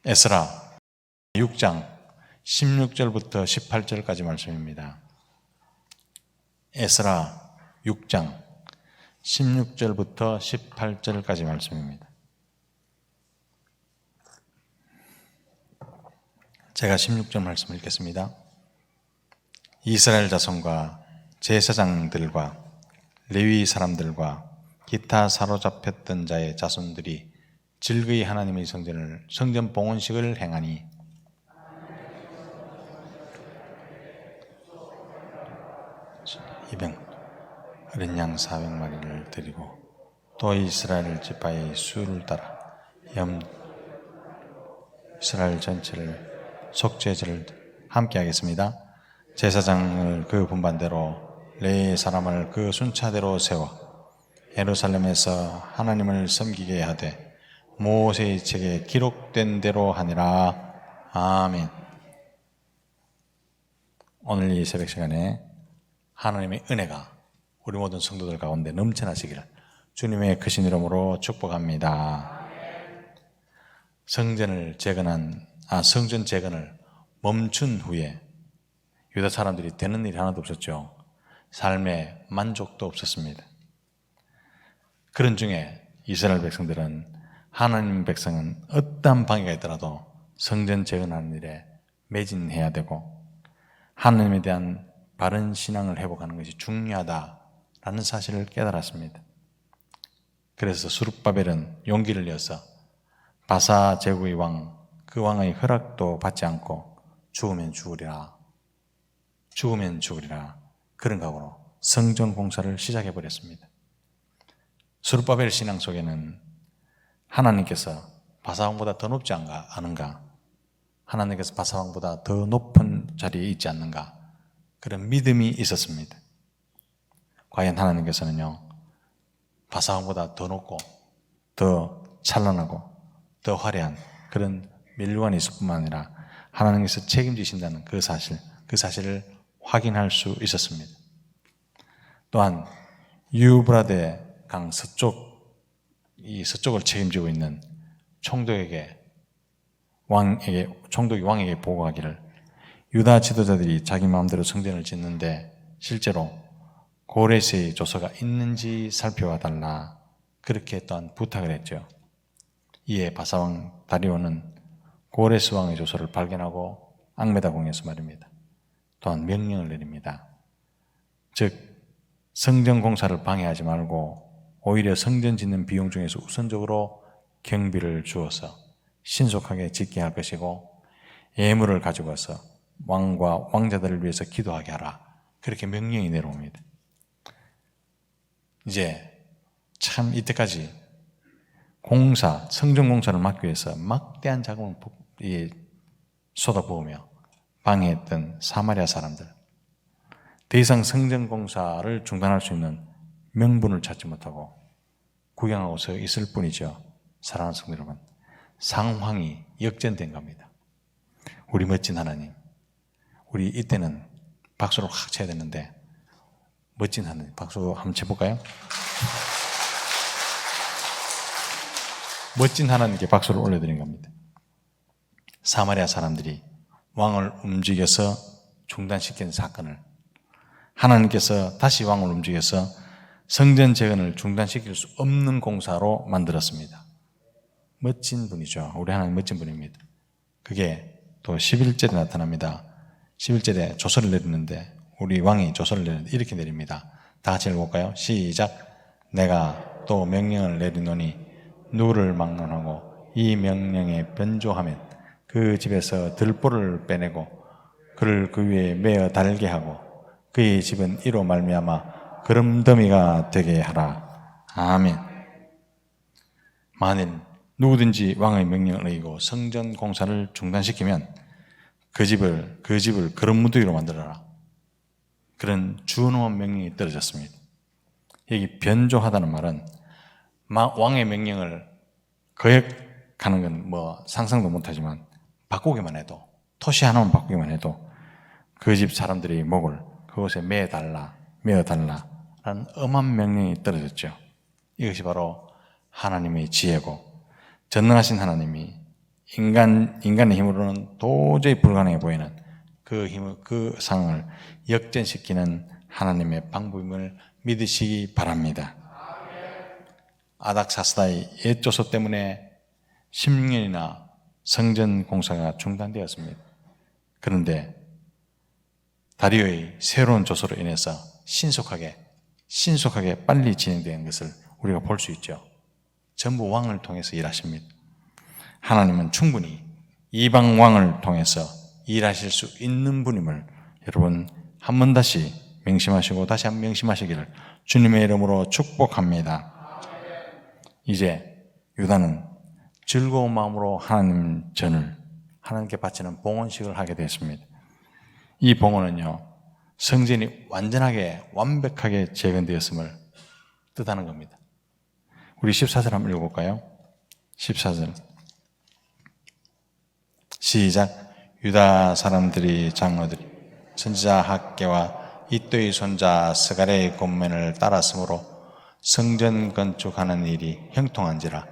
에스라 6장 16절부터 18절까지 말씀입니다. 에스라 6장 16절부터 18절까지 말씀입니다. 제가 16절 말씀을 읽겠습니다. 이스라엘 자손과 제사장들과 레위 사람들과 기타 사로잡혔던 자의 자손들이 즐거이 하나님의 성전 봉헌식을 행하니 어린 양 400마리를 드리고 또 이스라엘 지파의 수를 따라 이스라엘 전체를 속죄제를 함께 하겠습니다. 제사장을 그 분반대로 레위 사람을 그 순차대로 세워 예루살렘에서 하나님을 섬기게 하되 모세의 책에 기록된 대로 하니라. 아멘. 오늘 이 새벽 시간에 하나님의 은혜가 우리 모든 성도들 가운데 넘쳐나시기를 주님의 크신 이름으로 축복합니다. 성전 재건을 멈춘 후에 유다 사람들이 되는 일이 하나도 없었죠. 삶에 만족도 없었습니다. 그런 중에 이스라엘 백성들은 하나님 백성은 어떠한 방해가 있더라도 성전 재건하는 일에 매진해야 되고 하나님에 대한 바른 신앙을 회복하는 것이 중요하다라는 사실을 깨달았습니다. 그래서 수룹바벨은 용기를 내어서 바사 제국의 왕, 그 왕의 허락도 받지 않고 죽으면 죽으리라 그런 각오로 성전 공사를 시작해버렸습니다. 수룹바벨 신앙 속에는 하나님께서 바사왕보다 더 높지 않은가? 하나님께서 바사왕보다 더 높은 자리에 있지 않는가? 그런 믿음이 있었습니다. 과연 하나님께서는요, 바사왕보다 더 높고 더 찬란하고 더 화려한 그런 멸관이 있을 뿐만 아니라 하나님께서 책임지신다는 그 사실을 확인할 수 있었습니다. 또한 유브라데 강 서쪽을 책임지고 있는 총독이 왕에게 보고하기를 유다 지도자들이 자기 마음대로 성전을 짓는데 실제로 고레스의 조서가 있는지 살펴와 달라 그렇게 또한 부탁을 했죠. 이에 바사왕 다리오는 고레스 왕의 조서를 발견하고 앙메다공에서 말입니다. 또한 명령을 내립니다. 즉 성전 공사를 방해하지 말고 오히려 성전 짓는 비용 중에서 우선적으로 경비를 주어서 신속하게 짓게 할 것이고 예물을 가지고 와서 왕과 왕자들을 위해서 기도하게 하라. 그렇게 명령이 내려옵니다. 이제 참 이때까지 성전 공사를 막기 위해서 막대한 자금을 쏟아부으며 방해했던 사마리아 사람들, 더 이상 성전 공사를 중단할 수 있는 명분을 찾지 못하고 구경하고 서 있을 뿐이죠. 사랑하는 성도 여러분, 상황이 역전된 겁니다. 우리 멋진 하나님, 우리 이때는 박수를 확 쳐야 되는데 멋진 하나님, 박수 한번 쳐볼까요? 멋진 하나님께 박수를 올려드린 겁니다. 사마리아 사람들이 왕을 움직여서 중단시킨 사건을 하나님께서 다시 왕을 움직여서 성전 재건을 중단시킬 수 없는 공사로 만들었습니다. 멋진 분이죠. 우리 하나님 멋진 분입니다. 그게 또 11절에 나타납니다. 11절에 조서를 내리는데 우리 왕이 조서를 내리는데 이렇게 내립니다. 다 같이 읽어볼까요? 시작. 내가 또 명령을 내리노니 누구를 막론하고 이 명령에 변조하면 그 집에서 들보를 빼내고 그를 그 위에 매어 달게 하고 그의 집은 이로 말미암아 거름더미가 되게 하라. 아멘. 만일 누구든지 왕의 명령을 어기고 성전 공사를 중단시키면 그 집을 거름무더기로 만들어라. 그런 준엄한 명령이 떨어졌습니다. 여기 변조하다는 말은 왕의 명령을 거역하는 건 상상도 못하지만 바꾸기만 해도, 토시 하나만 바꾸기만 해도 그 집 사람들의 목을 그곳에 메어달라라는 엄한 명령이 떨어졌죠. 이것이 바로 하나님의 지혜고 전능하신 하나님이 인간의 힘으로는 도저히 불가능해 보이는 그 상황을 역전시키는 하나님의 방법임을 믿으시기 바랍니다. 아닥사스다의 옛조서 때문에 16년이나 성전 공사가 중단되었습니다. 그런데 다리오의 새로운 조서로 인해서 신속하게 빨리 진행된 것을 우리가 볼 수 있죠. 전부 왕을 통해서 일하십니다. 하나님은 충분히 이방 왕을 통해서 일하실 수 있는 분임을 여러분 한 번 다시 명심하시고 다시 한번 명심하시기를 주님의 이름으로 축복합니다. 이제 유다는 즐거운 마음으로 하나님 전을 하나님께 바치는 봉헌식을 하게 됐습니다. 이 봉헌은요, 성전이 완벽하게 재건되었음을 뜻하는 겁니다. 우리 14절 한번 읽어볼까요? 14절 시작. 유다 사람들이 장로들이 선지자 학개와 이또의 손자 스가랴의 권면을 따랐으므로 성전 건축하는 일이 형통한지라.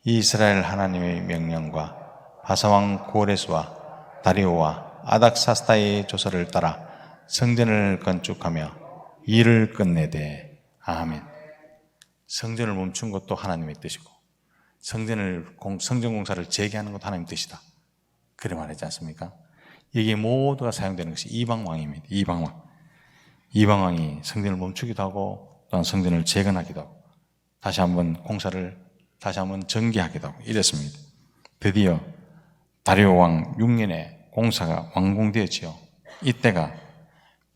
이스라엘 하나님의 명령과 바사왕 고레스와 다리오와 아닥사스다의 조서를 따라 성전을 건축하며 일을 끝내되. 아멘. 성전을 멈춘 것도 하나님의 뜻이고 성전 공사를 재개하는 것도 하나님의 뜻이다. 그래 말하지 않습니까? 이게 모두가 사용되는 것이 이방왕입니다. 이방왕이 성전을 멈추기도 하고 또한 성전을 재건하기도 하고 다시 한번 전개하기도 하고 이랬습니다. 드디어 다리오 왕 6년에 공사가 완공되었지요. 이때가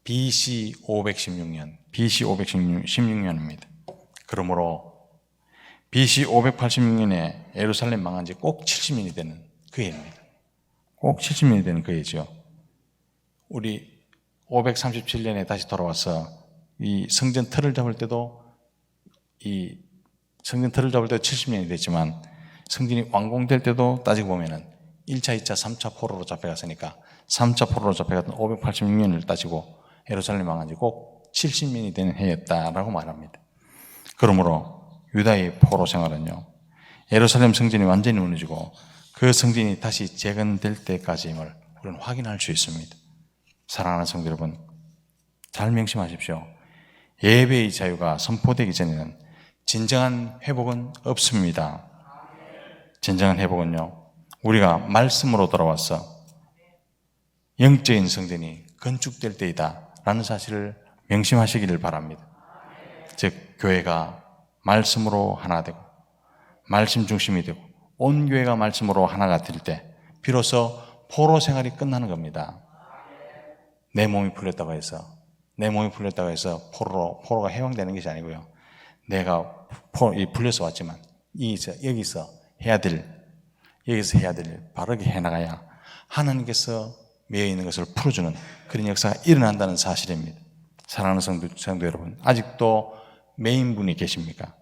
BC 516년입니다. 그러므로 BC 586년에 예루살렘 망한 지 꼭 70년이 되는 그 해입니다. 꼭 70년이 되는 그 해죠. 우리 537년에 다시 돌아와서 이 성전 틀을 잡을 때도 70년이 됐지만 성전이 완공될 때도 따지고 보면은 1차, 2차, 3차 포로로 잡혀갔으니까 3차 포로로 잡혀갔던 586년을 따지고 예루살렘 망한 지 꼭 70년이 되는 해였다라고 말합니다. 그러므로 유다의 포로 생활은요, 예루살렘 성전이 완전히 무너지고 그 성전이 다시 재건될 때까지임을 우리는 확인할 수 있습니다. 사랑하는 성도 여러분, 잘 명심하십시오. 예배의 자유가 선포되기 전에는 진정한 회복은 없습니다. 진정한 회복은요, 우리가 말씀으로 돌아와서 영적인 성전이 건축될 때이다 라는 사실을 명심하시기를 바랍니다. 즉 교회가 말씀으로 하나 되고 말씀 중심이 되고 온 교회가 말씀으로 하나가 될 때 비로소 포로 생활이 끝나는 겁니다. 내 몸이 풀렸다고 해서 포로가 해방되는 것이 아니고요, 내가 풀려서 왔지만 여기서 해야 될 바르게 해나가야 하나님께서 매여 있는 것을 풀어주는 그런 역사가 일어난다는 사실입니다. 사랑하는 성도 여러분, 아직도 매인 분이 계십니까?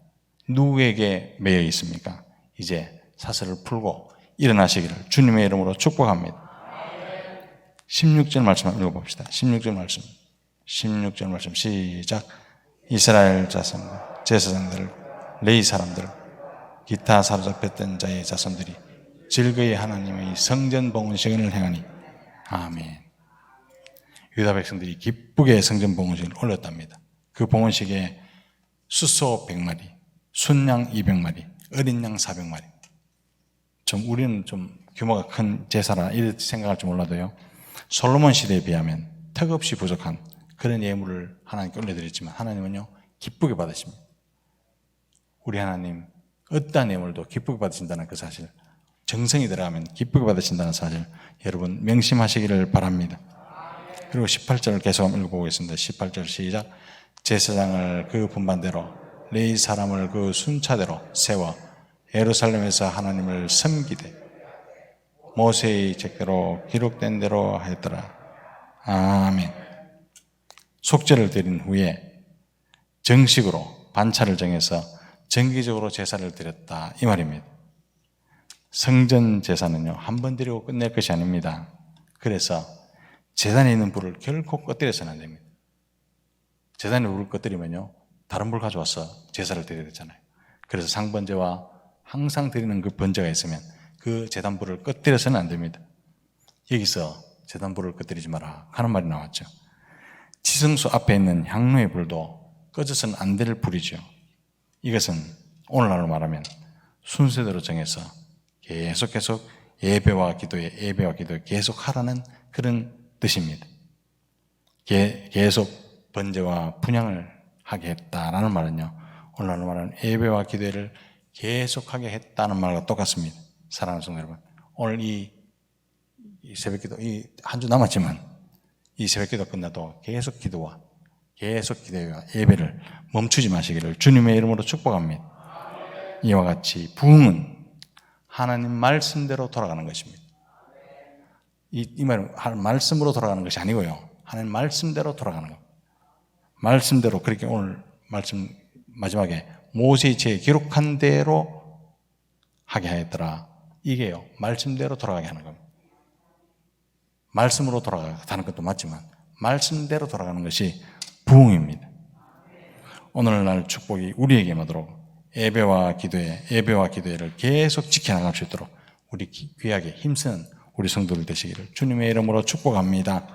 누구에게 매여 있습니까? 이제 사슬을 풀고 일어나시기를 주님의 이름으로 축복합니다. 16절 말씀 한번 읽어봅시다. 16절 말씀 시작. 이스라엘 자손들, 제사장들, 레위 사람들, 기타 사로잡혔던 자의 자손들이 즐거이 하나님의 성전 봉헌식을 행하니. 아멘. 유다 백성들이 기쁘게 성전 봉헌식을 올렸답니다. 그 봉헌식에 수소 100마리, 순양 200마리, 어린 양 400마리. 우리는 좀 규모가 큰 제사라 이렇게 생각할지 몰라도요, 솔로몬 시대에 비하면 턱없이 부족한 그런 예물을 하나님께 올려드렸지만 하나님은요 기쁘게 받으십니다. 우리 하나님 어떠한 예물도 기쁘게 받으신다는 그 사실, 정성이 들어가면 기쁘게 받으신다는 사실 여러분 명심하시기를 바랍니다. 그리고 18절을 계속 한번 읽어보겠습니다. 18절 시작. 제사장을 그 분반대로 레위 사람을 그 순차대로 세워 예루살렘에서 하나님을 섬기되 모세의 책대로 기록된 대로 하였더라. 아멘. 속죄를 드린 후에 정식으로 반차를 정해서 정기적으로 제사를 드렸다 이 말입니다. 성전 제사는요 한 번 드리고 끝낼 것이 아닙니다. 그래서 제단에 있는 불을 결코 꺼뜨려서는 안 됩니다. 제단에 불을 꺼뜨리면요 다른 불 가져와서 제사를 드려야 되잖아요. 그래서 상번제와 항상 드리는 그 번제가 있으면 그 제단불을 꺼뜨려서는 안 됩니다. 여기서 제단불을 꺼뜨리지 마라 하는 말이 나왔죠. 지성소 앞에 있는 향로의 불도 꺼져서는 안 될 불이죠. 이것은 오늘날로 말하면 순서대로 정해서 계속 예배와 기도에 계속 하라는 그런 뜻입니다. 계속 번제와 분향을 하게 했다라는 말은요, 오늘날로 말하는 예배와 기도를 계속하게 했다는 말과 똑같습니다. 사랑하는 성도 여러분, 오늘 이 새벽기도, 이 한 주 남았지만 이 새벽기도 끝나도 계속 기도와 예배를 멈추지 마시기를 주님의 이름으로 축복합니다. 이와 같이 부흥은 하나님 말씀대로 돌아가는 것입니다. 이 말은 말씀으로 돌아가는 것이 아니고요, 하나님 말씀대로 돌아가는 것. 말씀대로, 그렇게 오늘 말씀 마지막에 모세의 죄에 기록한 대로 하게 하였더라. 이게요, 말씀대로 돌아가게 하는 겁니다. 말씀으로 돌아가는 것도 맞지만 말씀대로 돌아가는 것이 부흥입니다. 오늘날 축복이 우리에게 임하도록 예배와 기도회를 계속 지켜나갈 수 있도록 우리 귀하게 힘쓰는 우리 성도들 되시기를 주님의 이름으로 축복합니다.